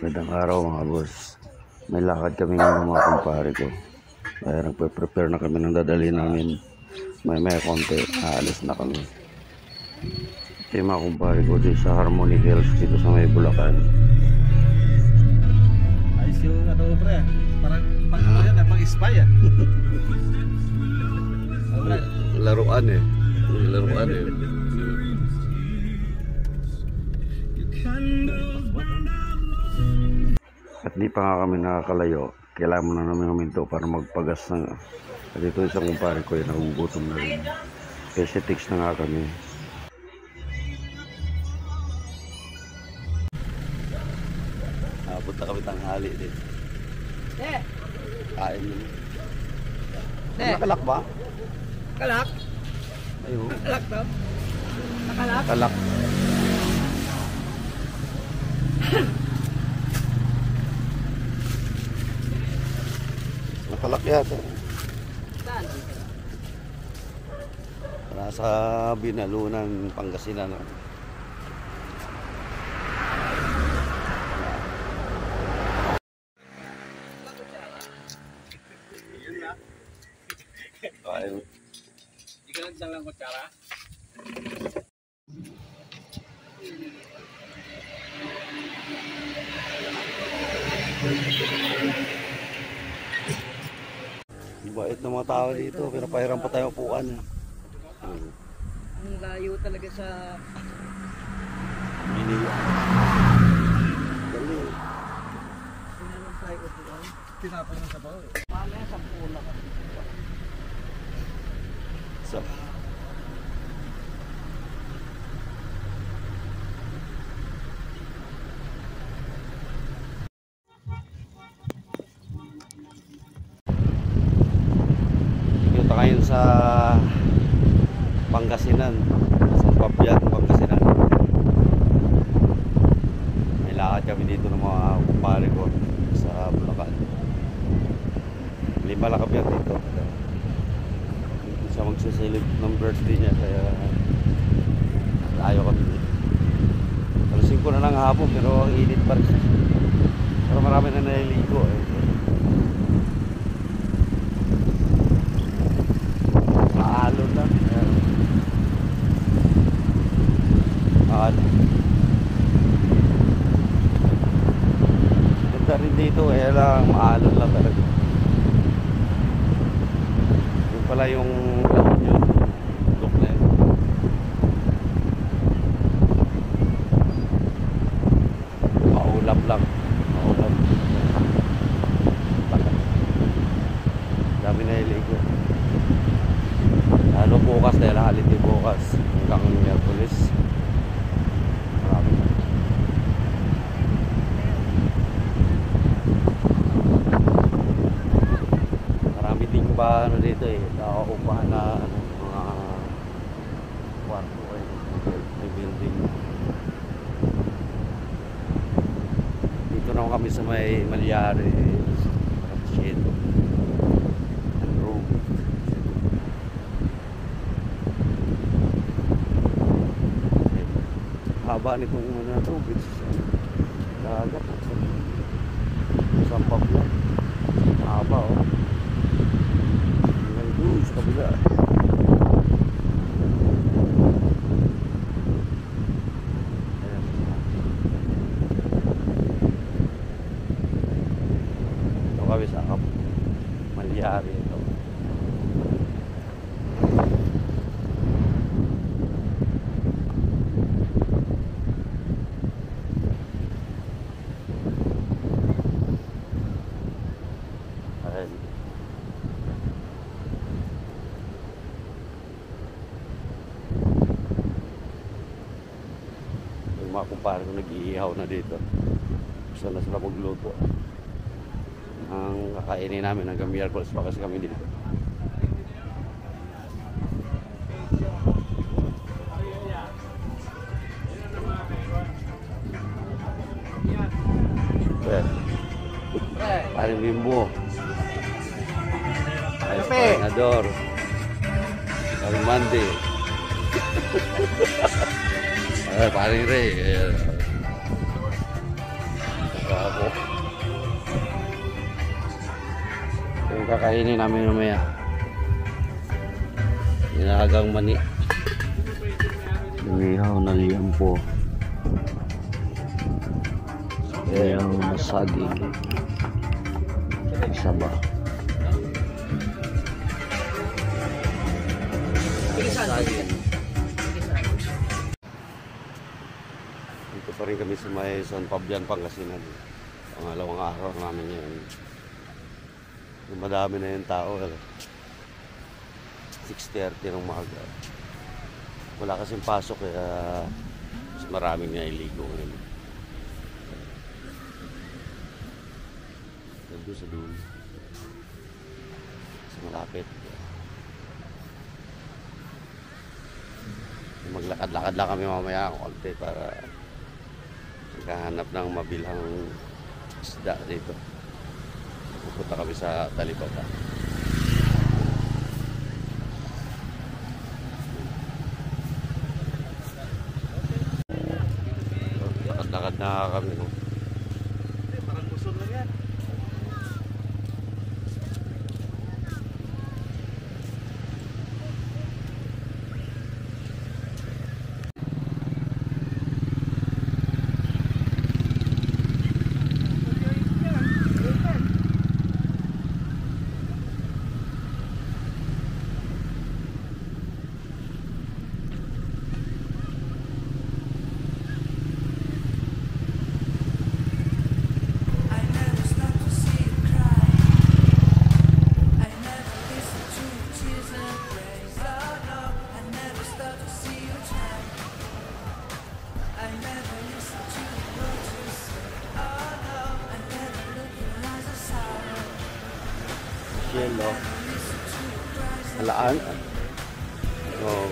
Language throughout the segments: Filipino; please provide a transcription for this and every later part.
Magandang araw mga boss. May lakad kami ng mga kumpare ko. Kaya nagpe-prepare na kami ng dadali namin. May konti, aalis na kami. Ito yung mga kumpare ko dito sa Harmony Hills dito sa may Bulacan. Ayos yung ano pre, parang pang ano yan, pang spy yan. Laruan eh. Laruan eh. At di pa nga kami nakakalayo, kailangan na namin huminto para magpagas ng... At ito isang kumpare ko yung nagugutom na rin. Kasi text na nga kami. Punta kami tanghali din. Kain mo. Nakalak ba? Kalak? Ayun. Kalak daw? Nakalak? Kalak. Nakalak yata. Saan? Nasa Binalunan, Pangasinan. Ayun. Hindi ka lang dalang kutsara? Bait ng mga tao dito, pero pahiram pa tayo upuan. Ang layo talaga sa... Miniya. Dali. Pinanong tayo upuan. Tinapon ng sabaw eh. Mamaya sa pula ka. So. Dito ngayon sa Pangasinan, sa Pabian, Pangasinan. May lakad kami dito ng mga kumpare ko sa Bulacan. 5 lang kami dito. Siya magsisilip ng birthday niya, kaya tayo kami dito. Alas 5 na lang hapon, pero ang init pa rin. Pero marami na naliligo eh. Maalon lang. Ganda rin dito eh, lang maalon lang talaga. Yung pala yung look na yun. Maulap lang. Maulap. Dami na iligo. Lalo bukas dahil holiday bukas hanggang Miyerkules. Marami na. Marami din ba ano dito eh, nakaupahan na ano, mga kwarto eh, may building. Dito naman kami sa may Malyari, shit. Haba nitong mga tubig sa dagat, sampap lang, haba oh. Hanggang doon sa kabila. Ayan. Ito kami sa Malyari ito. Yung mga kumpare ko nag-iihaw na dito. Gusto na sila magluto. Ang kakainin namin hanggang Miyerkules pa kasi kami dito. Paring Bimbo. Paring Paring Mandi. Paring Ray. Bravo. Yung kakainin namin mamaya. Inagang mani. Inihaw na liampo. Inihaw na saging. Isa ba? Saging. Dito pa rin kami sa may San Fabian, Pangasinan. Pangalawang araw namin ngayon. Madami na yung tao. 6:30 ng umaga. Wala kasing pasok kaya mas maraming nailigo ngayon. Nandun sa dulo. Sa malapit. Maglakad-lakad lang kami mamaya konti para maghahanap ng mabilhang isda dito. Pupunta kami sa Talibaba. Lakad-lakad na kami. No? Parang gusto lang yan. Yelo. Alaan. Oh.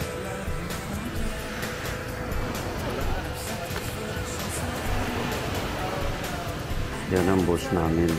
Yan ang boss namin.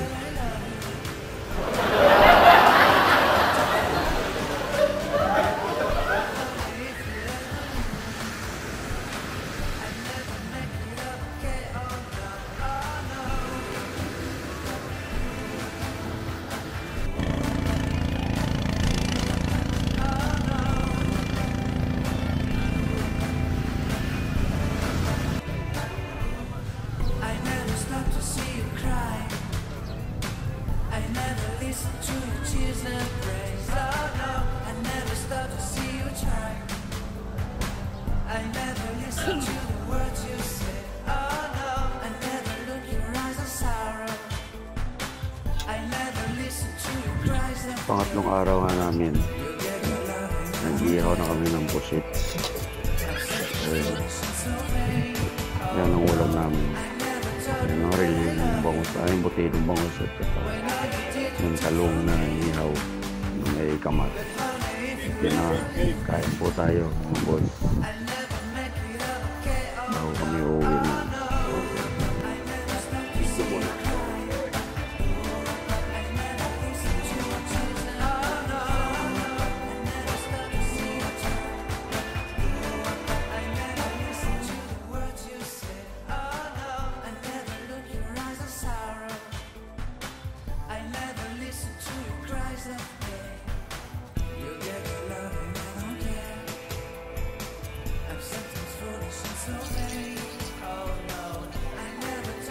Pangatlong araw nga namin. Nag-ihaw na kami ng pusit. Yan ang ulam namin. Yan ang rin yung bangus. Yung buti ng bangus at yung talong na ihaw na may kamat. Yan na, kain po tayo mga boys. Bago kami uuwi na.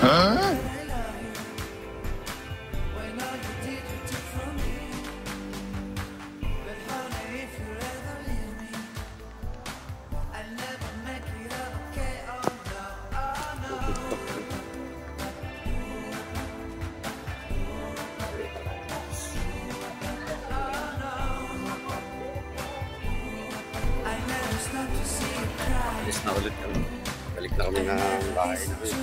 Huh? Alis na ulit kami. Balik na kami ng bahay namin.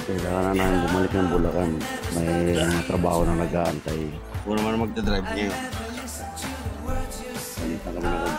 Kailangan na namin bumalik ng Bulacan. May trabaho na nag-aantay. Kung naman magdadrive ngayon. Balik na kami ng